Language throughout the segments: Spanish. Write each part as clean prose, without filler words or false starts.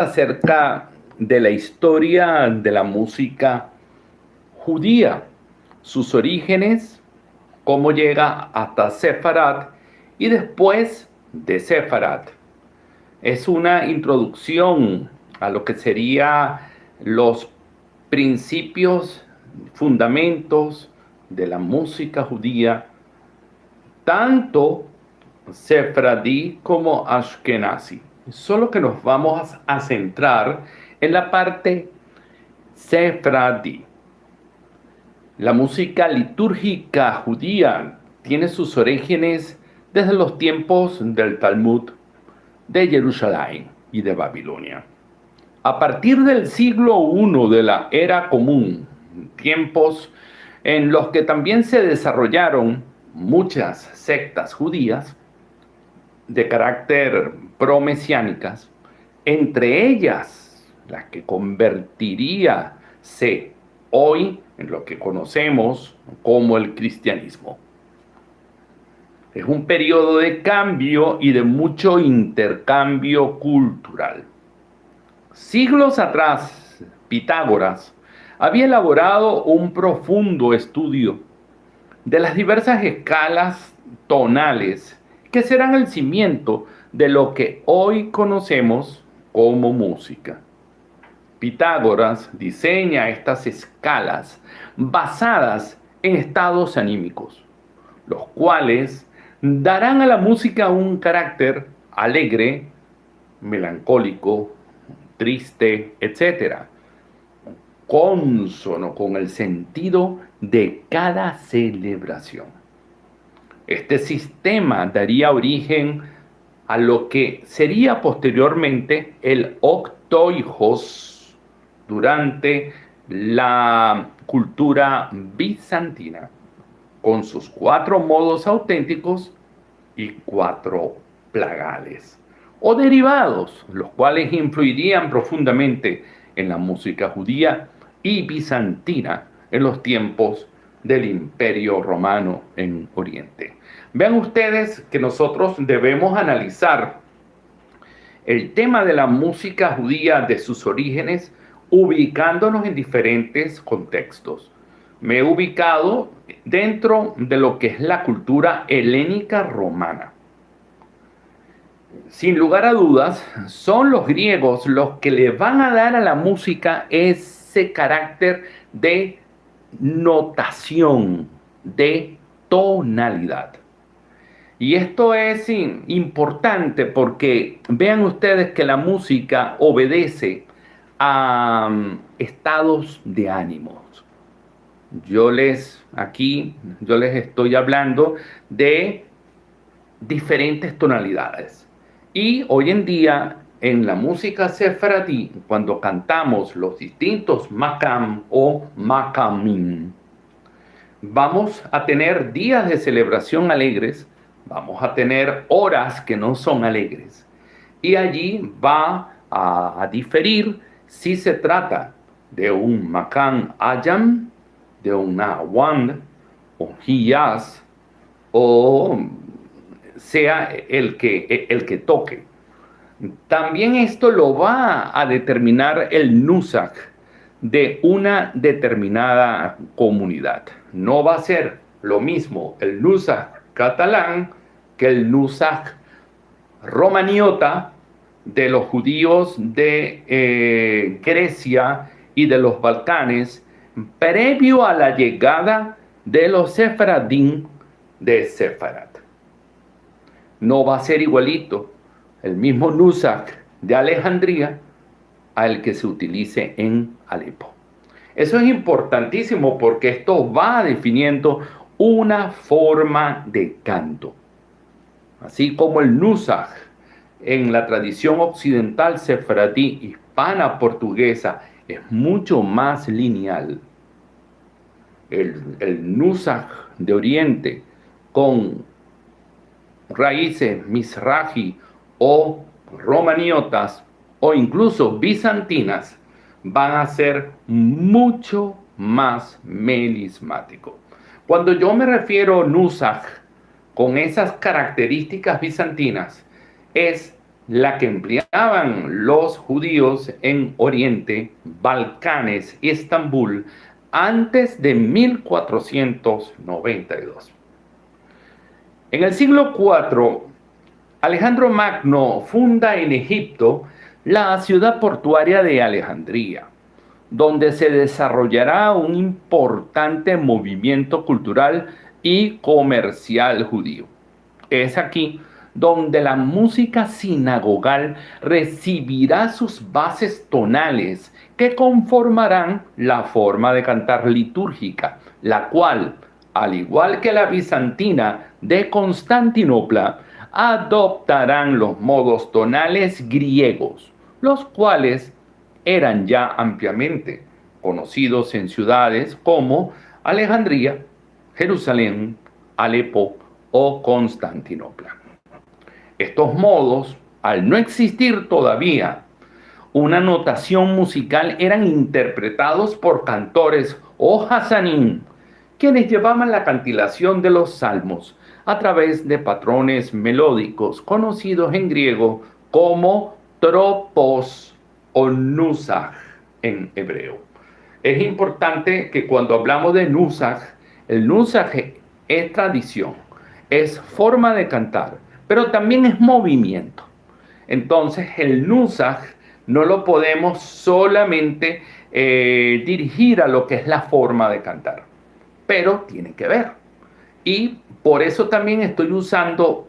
Acerca de la historia de la música judía, sus orígenes, cómo llega hasta Sefarad y después de Sefarad. Es una introducción a lo que serían los principios, fundamentos de la música judía, tanto sefradí como ashkenazi. Solo que nos vamos a centrar en la parte sefradí. La música litúrgica judía tiene sus orígenes desde los tiempos del Talmud de Jerusalén y de Babilonia. A partir del siglo I de la era común, tiempos en los que también se desarrollaron muchas sectas judías de carácter promesiánicas, entre ellas las que convertiríase hoy en lo que conocemos como el cristianismo. Es un periodo de cambio y de mucho intercambio cultural. Siglos atrás, Pitágoras había elaborado un profundo estudio de las diversas escalas tonales que serán el cimiento de lo que hoy conocemos como música. Pitágoras diseña estas escalas basadas en estados anímicos, los cuales darán a la música un carácter alegre, melancólico, triste, etc., cónsono con el sentido de cada celebración. Este sistema daría origen a lo que sería posteriormente el octoijos durante la cultura bizantina, con sus 4 modos auténticos y 4 plagales, o derivados, los cuales influirían profundamente en la música judía y bizantina en los tiempos del Imperio Romano en Oriente. Vean ustedes que nosotros debemos analizar el tema de la música judía de sus orígenes ubicándonos en diferentes contextos. Me he ubicado dentro de lo que es la cultura helénica romana. Sin lugar a dudas, son los griegos los que le van a dar a la música ese carácter de notación, de tonalidad. Y esto es importante porque vean ustedes que la música obedece a estados de ánimos. Yo les estoy hablando de diferentes tonalidades. Y hoy en día, en la música sefaradí, cuando cantamos los distintos makam o makamim, vamos a tener días de celebración alegres, vamos a tener horas que no son alegres. Y allí va a diferir si se trata de un makam ayam, de un nawand, o hiyaz, o sea el que toque. También esto lo va a determinar el nusach de una determinada comunidad. No va a ser lo mismo el nusach catalán que el nusach romaniota de los judíos de Grecia y de los Balcanes, previo a la llegada de los sefaradín de Sefarad. No va a ser igualito el mismo nusach de Alejandría al que se utilice en Alepo. Eso es importantísimo porque esto va definiendo una forma de canto. Así como el nusach en la tradición occidental sefaradí hispana portuguesa es mucho más lineal. El nusach de Oriente con raíces mizrahi o romaniotas o incluso bizantinas van a ser mucho más melismáticos. Cuando yo me refiero nusach con esas características bizantinas, es la que empleaban los judíos en Oriente, Balcanes y Estambul antes de 1492. En el siglo IV, Alejandro Magno funda en Egipto la ciudad portuaria de Alejandría, donde se desarrollará un importante movimiento cultural y comercial judío. Es aquí donde la música sinagogal recibirá sus bases tonales que conformarán la forma de cantar litúrgica, la cual, al igual que la bizantina de Constantinopla, adoptarán los modos tonales griegos, los cuales eran ya ampliamente conocidos en ciudades como Alejandría, Jerusalén, Alepo o Constantinopla. Estos modos, al no existir todavía una notación musical, eran interpretados por cantores o hasanim, quienes llevaban la cantilación de los salmos a través de patrones melódicos conocidos en griego como tropos o nusach en hebreo. Es importante que cuando hablamos de nusach, el nusach es tradición, es forma de cantar, pero también es movimiento. Entonces el nusach no lo podemos solamente dirigir a lo que es la forma de cantar, pero tiene que ver. Y por eso también estoy usando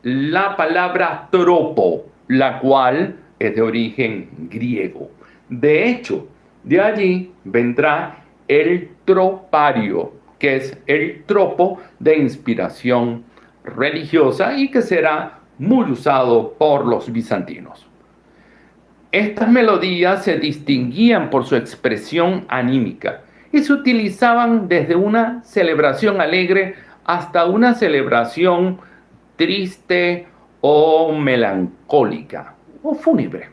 la palabra tropo, la cual es de origen griego. De hecho, de allí vendrá el tropario, que es el tropo de inspiración religiosa y que será muy usado por los bizantinos. Estas melodías se distinguían por su expresión anímica y se utilizaban desde una celebración alegre hasta una celebración triste o melancólica o fúnebre.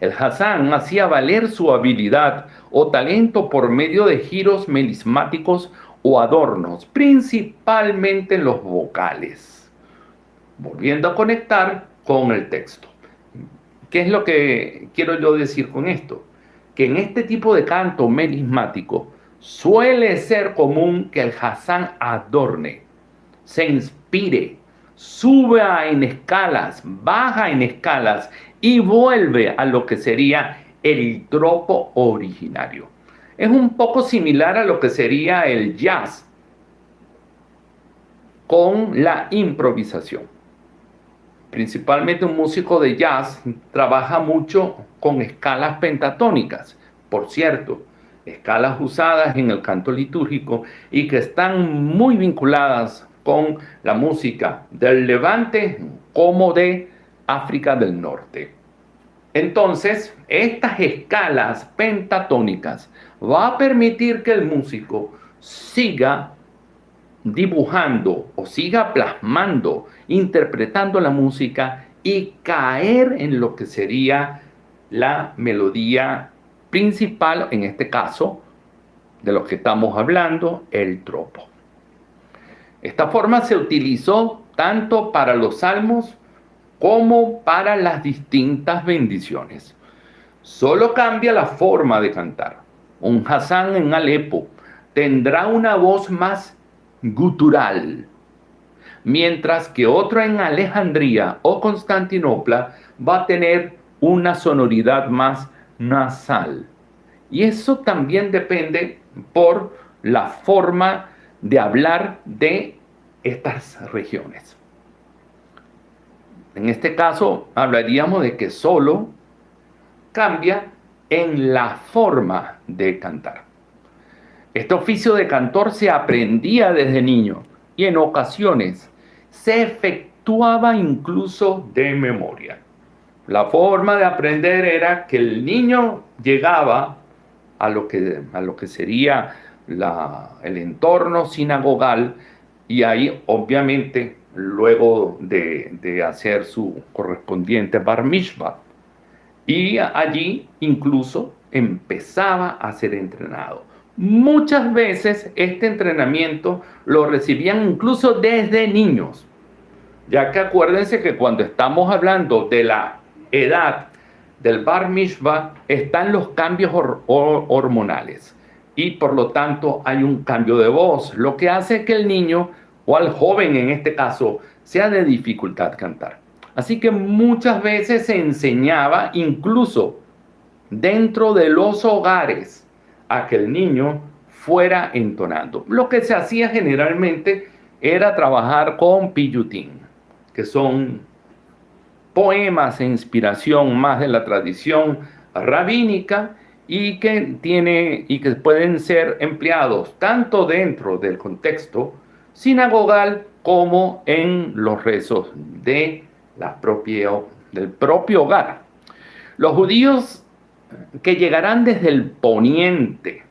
El Hasán hacía valer su habilidad o talento por medio de giros melismáticos o adornos, principalmente en los vocales. Volviendo a conectar con el texto. ¿Qué es lo que quiero yo decir con esto? Que en este tipo de canto melismático suele ser común que el Hasán adorne, se inspire, suba en escalas, baja en escalas y vuelve a lo que sería el tropo originario. Es un poco similar a lo que sería el jazz con la improvisación. Principalmente un músico de jazz trabaja mucho con escalas pentatónicas, por cierto, escalas usadas en el canto litúrgico y que están muy vinculadas con la música del Levante como de África del Norte. Entonces, estas escalas pentatónicas va a permitir que el músico siga dibujando o siga plasmando, interpretando la música y caer en lo que sería la melodía principal, en este caso, de lo que estamos hablando, el tropo. Esta forma se utilizó tanto para los salmos como para las distintas bendiciones. Solo cambia la forma de cantar. Un Hasán en Alepo tendrá una voz más gutural, mientras que otro en Alejandría o Constantinopla va a tener una sonoridad más nasal. Y eso también depende por la forma de hablar de estas regiones. En este caso, hablaríamos de que solo cambia en la forma de cantar. Este oficio de cantor se aprendía desde niño y en ocasiones se efectuaba incluso de memoria. La forma de aprender era que el niño llegaba a lo que sería el entorno sinagogal y ahí obviamente luego de hacer su correspondiente bar mitzvah y allí incluso empezaba a ser entrenado. Muchas veces este entrenamiento lo recibían incluso desde niños. ya que acuérdense que cuando estamos hablando de la edad del Bar Mitzvah, están los cambios hormonales y por lo tanto hay un cambio de voz, lo que hace que el niño o al joven en este caso sea de dificultad cantar. Así que muchas veces se enseñaba incluso dentro de los hogares a que el niño fuera entonando. Lo que se hacía generalmente era trabajar con piyutín, que son poemas e inspiración más de la tradición rabínica y que pueden ser empleados tanto dentro del contexto sinagogal como en los rezos del propio hogar. Los judíos que llegarán desde el poniente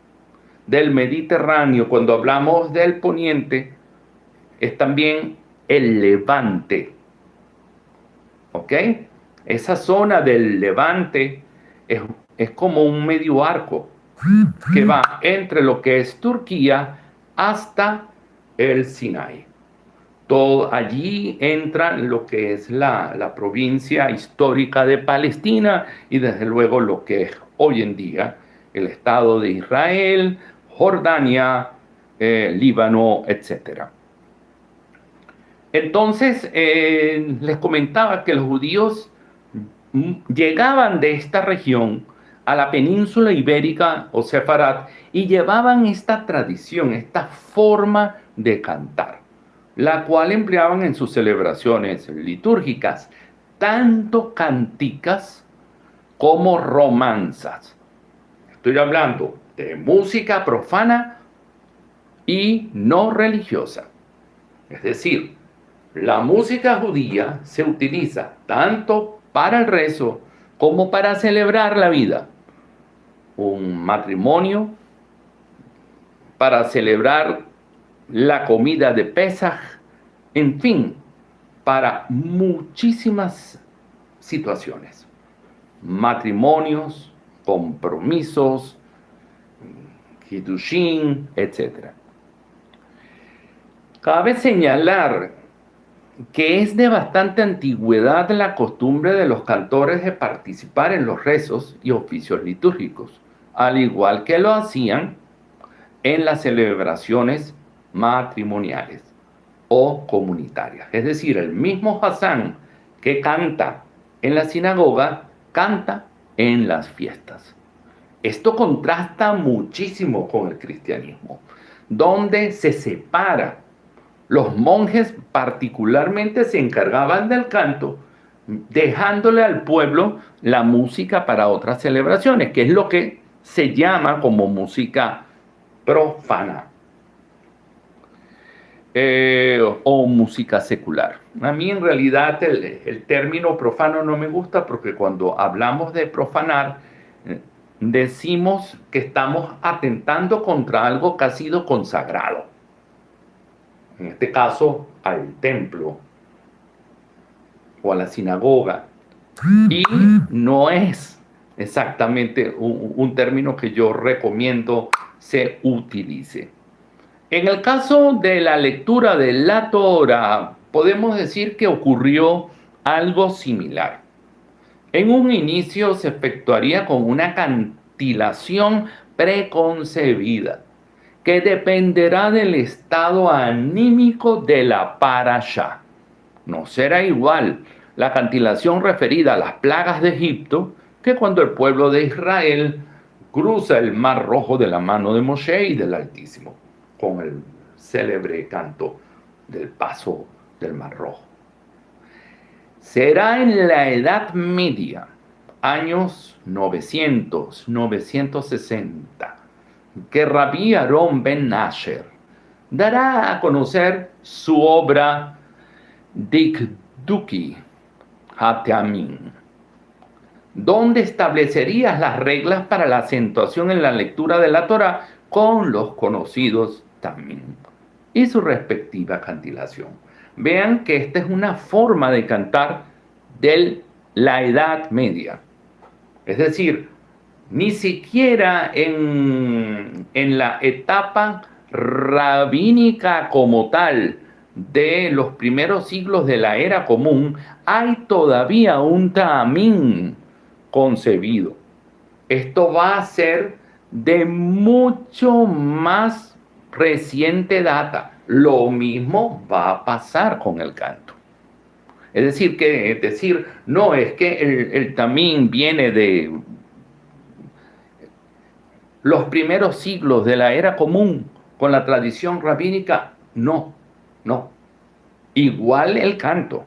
del Mediterráneo, cuando hablamos del poniente, es también el levante, ¿ok? Esa zona del levante es como un medio arco que va entre lo que es Turquía hasta el Sinai. Todo allí entra lo que es la provincia histórica de Palestina y desde luego lo que es hoy en día el Estado de Israel, Jordania, Líbano, etc. Entonces, les comentaba que los judíos llegaban de esta región a la península ibérica o sefarad y llevaban esta tradición, esta forma de cantar, la cual empleaban en sus celebraciones litúrgicas, tanto canticas como romanzas. Estoy hablando de música profana y no religiosa. Es decir, la música judía se utiliza tanto para el rezo como para celebrar la vida. Un matrimonio, para celebrar la comida de Pesaj, en fin, para muchísimas situaciones. Matrimonios, compromisos, Kiddushin, etc. Cabe señalar que es de bastante antigüedad la costumbre de los cantores de participar en los rezos y oficios litúrgicos, al igual que lo hacían en las celebraciones matrimoniales o comunitarias. Es decir, el mismo Hassan que canta en la sinagoga, canta en las fiestas. Esto contrasta muchísimo con el cristianismo, donde se separa. Los monjes particularmente se encargaban del canto, dejándole al pueblo la música para otras celebraciones, que es lo que se llama como música profana o música secular. A mí en realidad el término profano no me gusta porque cuando hablamos de profanar, decimos que estamos atentando contra algo que ha sido consagrado. En este caso, al templo o a la sinagoga. Y no es exactamente un término que yo recomiendo se utilice. En el caso de la lectura de la Torah, podemos decir que ocurrió algo similar. En un inicio se efectuaría con una cantilación preconcebida, que dependerá del estado anímico de la parashá. No será igual la cantilación referida a las plagas de Egipto que cuando el pueblo de Israel cruza el Mar Rojo de la mano de Moshe y del Altísimo, con el célebre canto del paso del Mar Rojo. Será en la Edad Media, años 900-960, que Rabí Aarón ben Asher dará a conocer su obra Dikduki HaTeamim, donde establecería las reglas para la acentuación en la lectura de la Torá con los conocidos Tamim y su respectiva cantilación. Vean que esta es una forma de cantar de la Edad Media. Es decir, ni siquiera en la etapa rabínica como tal de los primeros siglos de la era común, hay todavía un tamín concebido. Esto va a ser de mucho más reciente data. Lo mismo va a pasar con el canto. Es decir, no es que el tamín viene de los primeros siglos de la era común con la tradición rabínica. No, no. Igual el canto.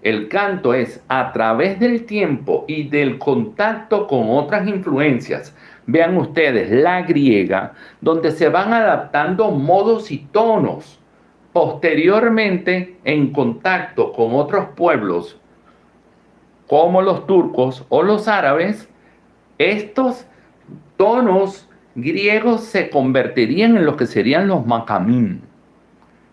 El canto es a través del tiempo y del contacto con otras influencias. Vean ustedes la griega, donde se van adaptando modos y tonos. Posteriormente, en contacto con otros pueblos, como los turcos o los árabes, estos tonos griegos se convertirían en lo que serían los macamín.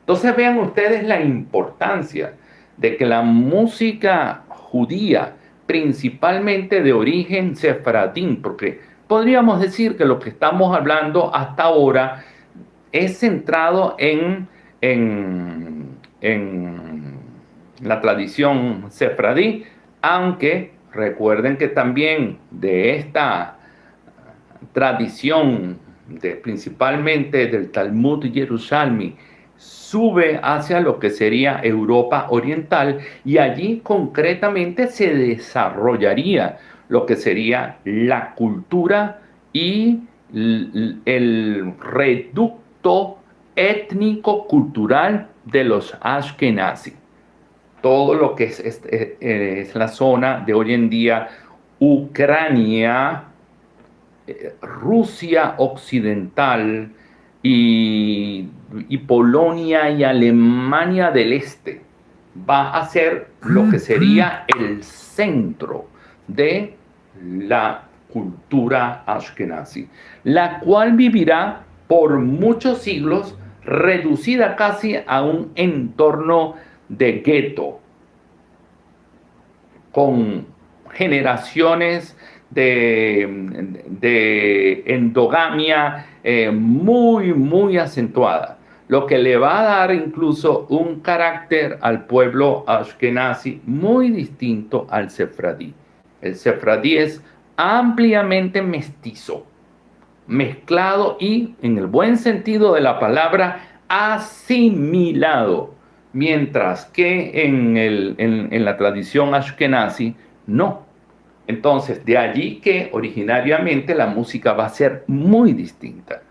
Entonces vean ustedes la importancia de que la música judía, principalmente de origen sefardí, porque podríamos decir que lo que estamos hablando hasta ahora es centrado en la tradición sefardí, aunque recuerden que también de esta tradición, principalmente del Talmud Yerushalmi, sube hacia lo que sería Europa Oriental y allí concretamente se desarrollaría lo que sería la cultura y el reducto étnico-cultural de los Ashkenazi. Todo lo que es la zona de hoy en día Ucrania, Rusia Occidental y Polonia y Alemania del Este va a ser lo que sería el centro de la cultura ashkenazi, la cual vivirá por muchos siglos reducida casi a un entorno de gueto, con generaciones de endogamia muy acentuada, lo que le va a dar incluso un carácter al pueblo ashkenazi muy distinto al sefradí. El sefradí es ampliamente mestizo, mezclado y, en el buen sentido de la palabra, asimilado, mientras que en la tradición ashkenazi no. Entonces, de allí que originariamente la música va a ser muy distinta.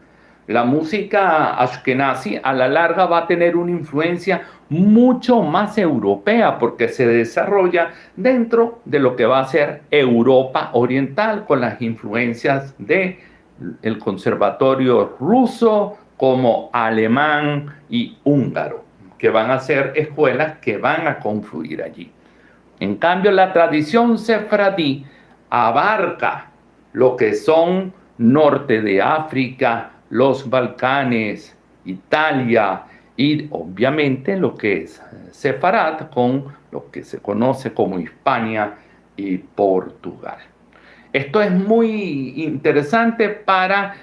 La música ashkenazi a la larga va a tener una influencia mucho más europea porque se desarrolla dentro de lo que va a ser Europa Oriental con las influencias del conservatorio ruso como alemán y húngaro, que van a ser escuelas que van a confluir allí. En cambio, la tradición sefardí abarca lo que son norte de África, los Balcanes, Italia y obviamente lo que es Sefarad con lo que se conoce como Hispania y Portugal. Esto es muy interesante para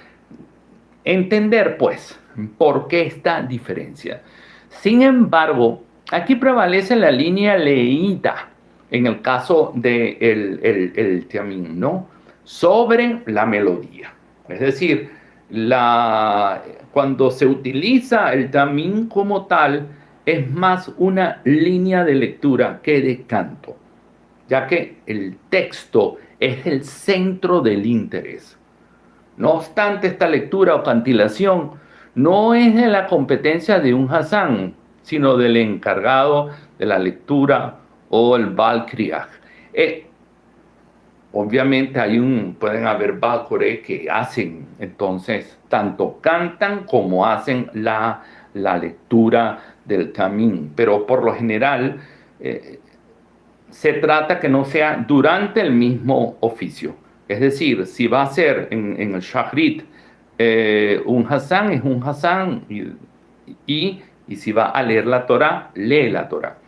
entender, pues, por qué esta diferencia. Sin embargo, aquí prevalece la línea leída en el caso del el tamín, ¿no? Sobre la melodía. Es decir, cuando se utiliza el tamín como tal, es más una línea de lectura que de canto, ya que el texto es el centro del interés. No obstante, esta lectura o cantilación no es de la competencia de un Hassán, sino del encargado de la lectura o el Baal Kriach. Obviamente pueden haber Baal Koreh que hacen, entonces, tanto cantan como hacen la lectura del tamín, pero por lo general se trata que no sea durante el mismo oficio. Es decir, si va a ser en el Shachrit un Hassán, es un Hassán, y si va a leer la Torah, lee la Torah.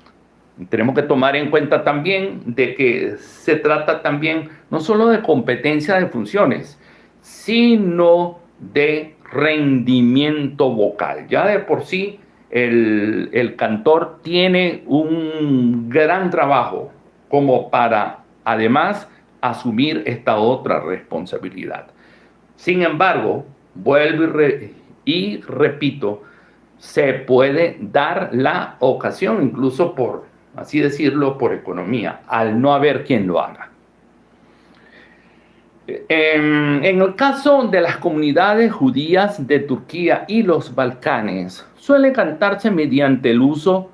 Tenemos que tomar en cuenta también de que se trata también no solo de competencia de funciones, sino de rendimiento vocal. Ya de por sí el cantor tiene un gran trabajo como para además asumir esta otra responsabilidad. Sin embargo, vuelvo y repito, se puede dar la ocasión, incluso por, así decirlo, por economía, al no haber quien lo haga. En el caso de las comunidades judías de Turquía y los Balcanes, suele cantarse mediante el uso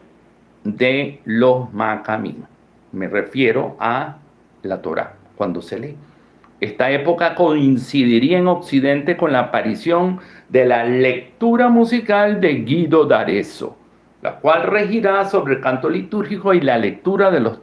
de los macamim. Me refiero a la Torá, cuando se lee. Esta época coincidiría en Occidente con la aparición de la lectura musical de Guido d'Arezzo, la cual regirá sobre el canto litúrgico y la lectura de los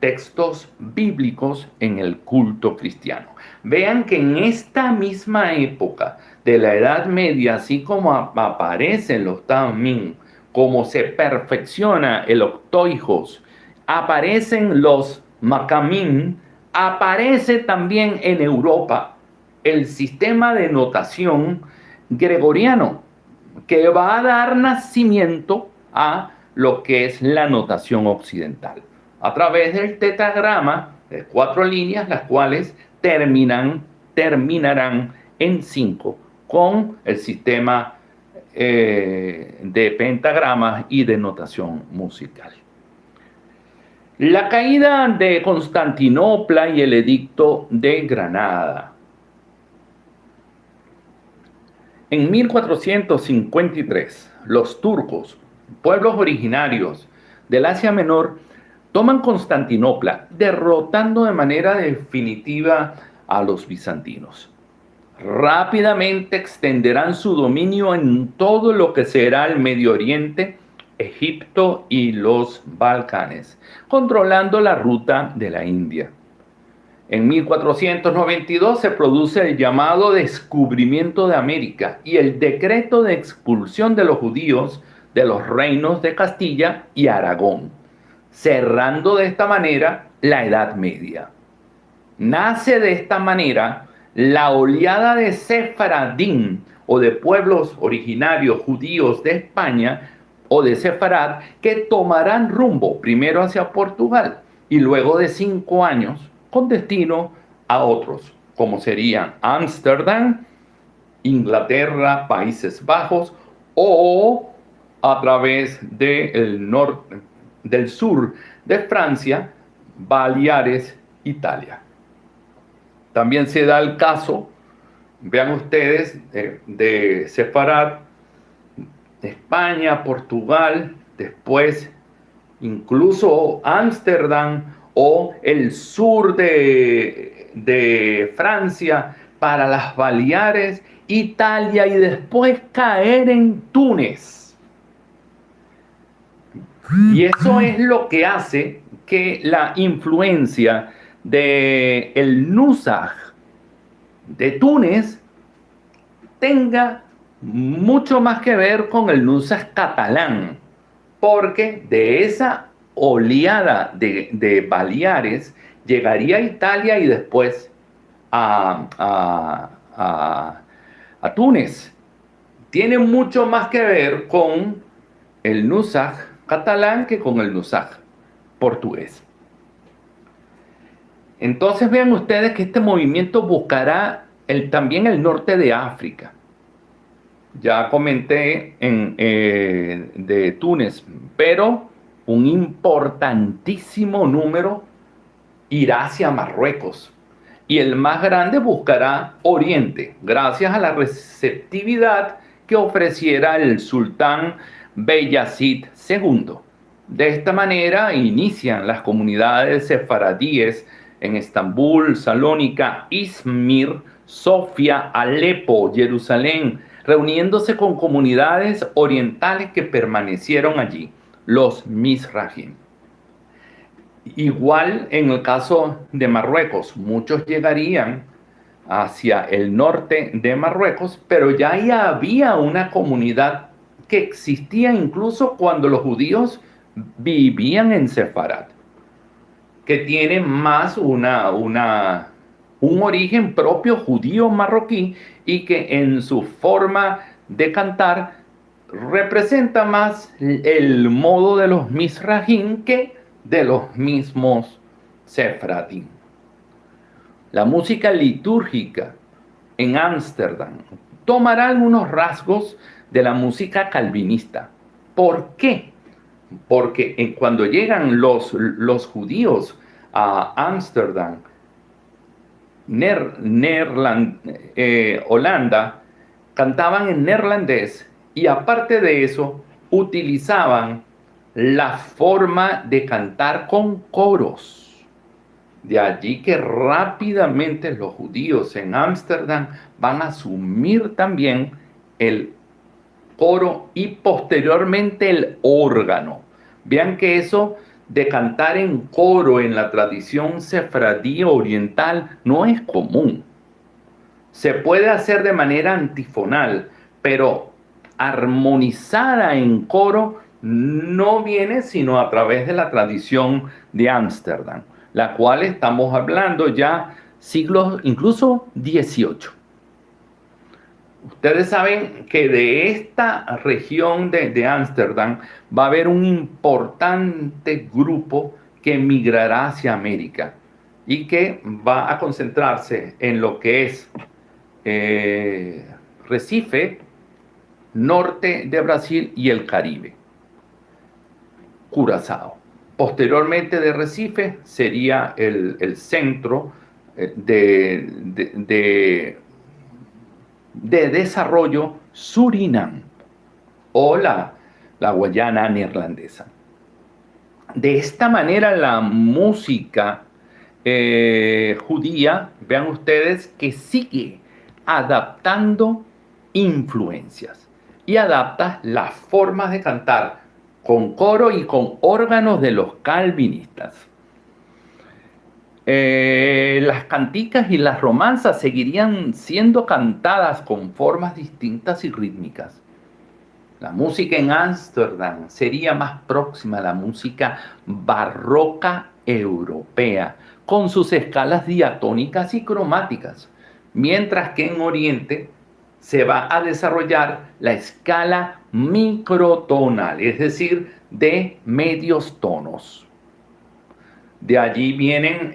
textos bíblicos en el culto cristiano. Vean que en esta misma época de la Edad Media, así como aparecen los tamim, como se perfecciona el octoijos, aparecen los macamim, aparece también en Europa el sistema de notación gregoriano, que va a dar nacimiento a lo que es la notación occidental, a través del tetragrama de 4 líneas, las cuales terminarán en 5, con el sistema de pentagramas y de notación musical. La caída de Constantinopla y el edicto de Granada. En 1453, los turcos, pueblos originarios del Asia Menor, toman Constantinopla, derrotando de manera definitiva a los bizantinos. Rápidamente extenderán su dominio en todo lo que será el Medio Oriente, Egipto y los Balcanes, controlando la ruta de la India. En 1492 se produce el llamado descubrimiento de América y el decreto de expulsión de los judíos de los reinos de Castilla y Aragón, cerrando de esta manera la Edad Media. Nace de esta manera la oleada de sefaradín o de pueblos originarios judíos de España o de Sefarad, que tomarán rumbo primero hacia Portugal y luego de 5 años con destino a otros, como serían Ámsterdam, Inglaterra, Países Bajos, o a través del sur de Francia, Baleares, Italia. También se da el caso, vean ustedes, de Sefarad, de España, Portugal, después incluso Ámsterdam o el sur de Francia para las Baleares, Italia y después caer en Túnez. Y eso es lo que hace que la influencia del Nusaj de Túnez tenga mucho más que ver con el Nusaj catalán, porque de esa oleada de Baleares llegaría a Italia y después a Túnez. Tiene mucho más que ver con el Nusaj catalán que con el Nusaj portugués. Entonces vean ustedes que este movimiento buscará también el norte de África. Ya comenté de Túnez, pero un importantísimo número irá hacia Marruecos. Y el más grande buscará Oriente, gracias a la receptividad que ofreciera el sultán Beyazid II. De esta manera inician las comunidades sefaradíes en Estambul, Salónica, Izmir, Sofía, Alepo, Jerusalén, reuniéndose con comunidades orientales que permanecieron allí, los Mizrahim. Igual en el caso de Marruecos, muchos llegarían hacia el norte de Marruecos, pero ya ahí había una comunidad que existía incluso cuando los judíos vivían en Sefarad, que tiene más un origen propio judío marroquí y que en su forma de cantar representa más el modo de los Mizrahim que de los mismos Sefradim. La música litúrgica en Ámsterdam tomará algunos rasgos de la música calvinista. ¿Por qué? Porque cuando llegan los judíos a Ámsterdam, Holanda, cantaban en neerlandés y aparte de eso utilizaban la forma de cantar con coros. De allí que rápidamente los judíos en Ámsterdam van a asumir también el coro y posteriormente el órgano. Vean que eso de cantar en coro en la tradición sefardí oriental no es común. Se puede hacer de manera antifonal, pero armonizada en coro no viene sino a través de la tradición de Ámsterdam, la cual estamos hablando ya siglos, incluso XVIII. Ustedes saben que de esta región de Ámsterdam va a haber un importante grupo que migrará hacia América y que va a concentrarse en lo que es Recife, norte de Brasil y el Caribe, Curazao. Posteriormente de Recife sería el centro de desarrollo Surinam o la Guayana neerlandesa. De esta manera la música judía, vean ustedes que sigue adaptando influencias y adapta las formas de cantar con coro y con órganos de los calvinistas. Las canticas y las romanzas seguirían siendo cantadas con formas distintas y rítmicas. La música en Ámsterdam sería más próxima a la música barroca europea, con sus escalas diatónicas y cromáticas, mientras que en Oriente se va a desarrollar la escala microtonal, es decir, de medios tonos. De allí vienen,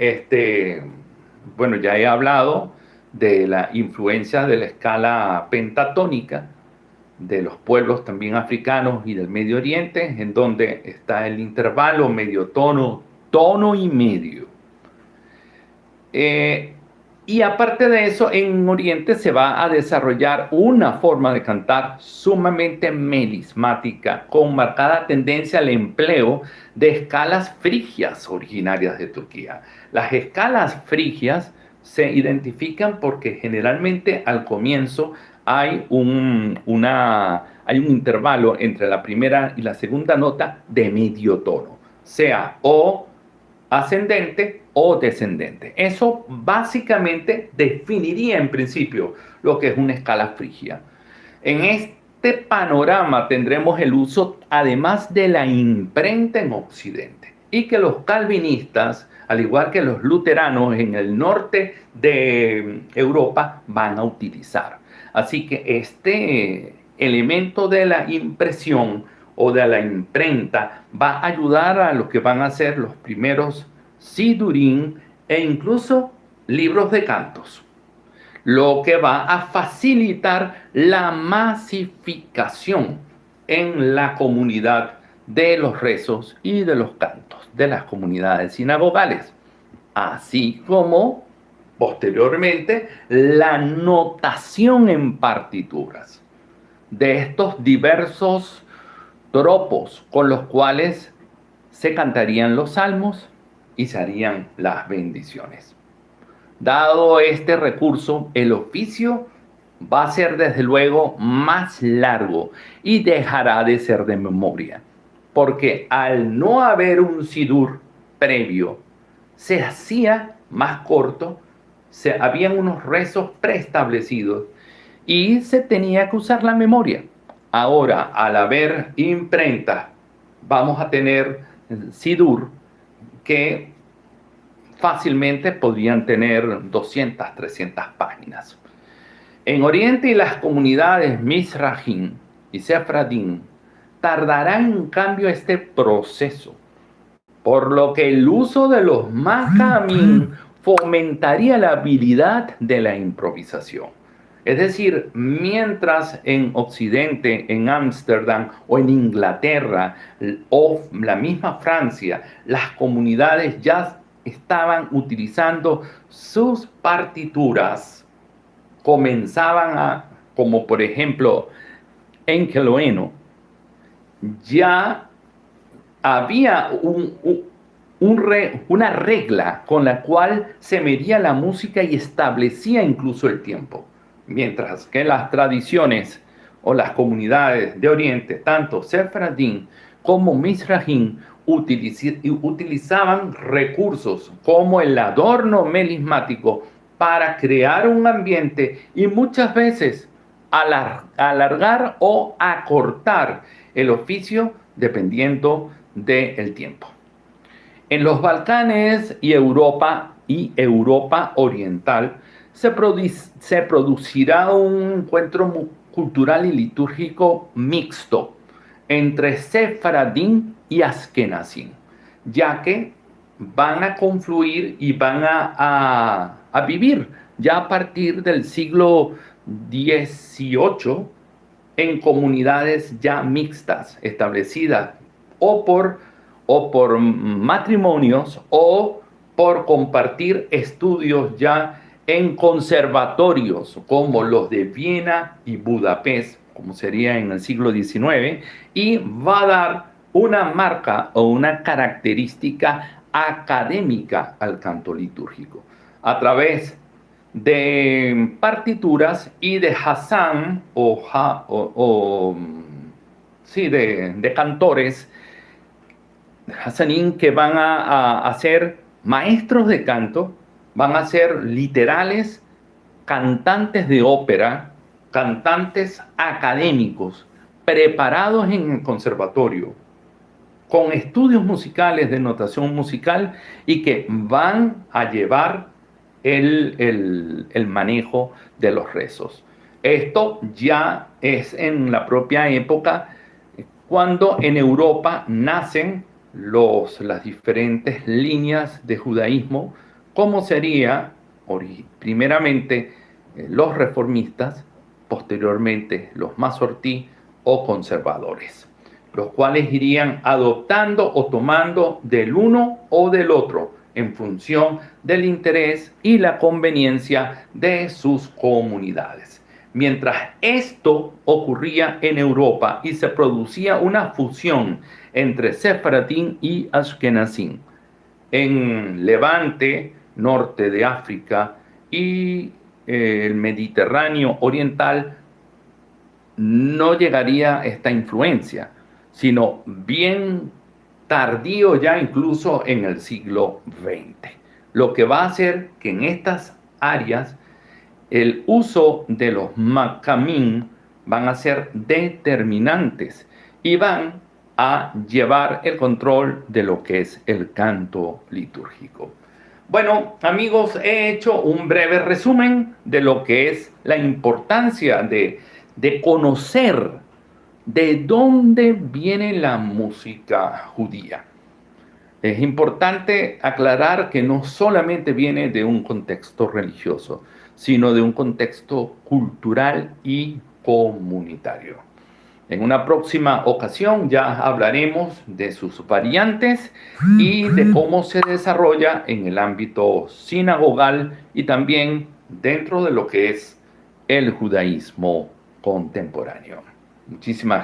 bueno, ya he hablado de la influencia de la escala pentatónica, de los pueblos también africanos y del Medio Oriente, en donde está el intervalo medio tono, tono y medio. Y aparte de eso, en Oriente se va a desarrollar una forma de cantar sumamente melismática, con marcada tendencia al empleo de escalas frigias originarias de Turquía. Las escalas frigias se identifican porque generalmente al comienzo hay un intervalo entre la primera y la segunda nota de medio tono, sea o ascendente o descendente. Eso básicamente definiría en principio lo que es una escala frigia. En este panorama tendremos el uso además de la imprenta en Occidente y que los calvinistas, al igual que los luteranos en el norte de Europa, van a utilizar. Así que este elemento de la impresión o de la imprenta va a ayudar a los que van a ser los primeros sidurín e incluso libros de cantos, lo que va a facilitar la masificación en la comunidad de los rezos y de los cantos de las comunidades sinagogales, así como posteriormente la notación en partituras de estos diversos tropos con los cuales se cantarían los salmos y se harían las bendiciones. Dado este recurso, el oficio va a ser desde luego más largo y dejará de ser de memoria, porque al no haber un sidur previo, se hacía más corto, habían unos rezos preestablecidos y se tenía que usar la memoria. Ahora, al haber imprenta, vamos a tener sidur que fácilmente podrían tener 200, 300 páginas. En Oriente y las comunidades Mizrahim y Sefardín tardarán en cambio este proceso, por lo que el uso de los Maccabim fomentaría la habilidad de la improvisación. Es decir, mientras en Occidente, en Ámsterdam o en Inglaterra o la misma Francia, las comunidades ya estaban utilizando sus partituras, comenzaban a, como por ejemplo en Queloeno, ya había una regla con la cual se medía la música y establecía incluso el tiempo. Mientras que las tradiciones o las comunidades de Oriente, tanto Sefardín como Mizrahim, utilizaban recursos como el adorno melismático para crear un ambiente y muchas veces alargar o acortar el oficio dependiendo del tiempo. En los Balcanes y Europa Oriental se producirá un encuentro cultural y litúrgico mixto entre Sefardín y Askenazim, ya que van a confluir y van a vivir ya a partir del siglo XVIII en comunidades ya mixtas, establecidas o por matrimonios o por compartir estudios ya en conservatorios como los de Viena y Budapest, como sería en el siglo XIX, y va a dar una marca o una característica académica al canto litúrgico a través de partituras y de Hassan sí, de cantores Hassanín que van a ser maestros de canto, van a ser literales, cantantes de ópera, cantantes académicos, preparados en el conservatorio, con estudios musicales de notación musical y que van a llevar el manejo de los rezos. Esto ya es en la propia época cuando en Europa nacen las diferentes líneas de judaísmo, como sería primeramente los reformistas, posteriormente los masortí o conservadores, los cuales irían adoptando o tomando del uno o del otro en función del interés y la conveniencia de sus comunidades. Mientras esto ocurría en Europa y se producía una fusión entre Sefardín y Ashkenazim, en Levante, norte de África y el Mediterráneo oriental, no llegaría esta influencia, sino bien tardío ya incluso en el siglo XX, lo que va a hacer que en estas áreas el uso de los Maccabim van a ser determinantes y van a llevar el control de lo que es el canto litúrgico. Bueno, amigos, he hecho un breve resumen de lo que es la importancia de conocer de dónde viene la música judía. Es importante aclarar que no solamente viene de un contexto religioso, sino de un contexto cultural y comunitario. En una próxima ocasión ya hablaremos de sus variantes y de cómo se desarrolla en el ámbito sinagogal y también dentro de lo que es el judaísmo contemporáneo. Muchísimas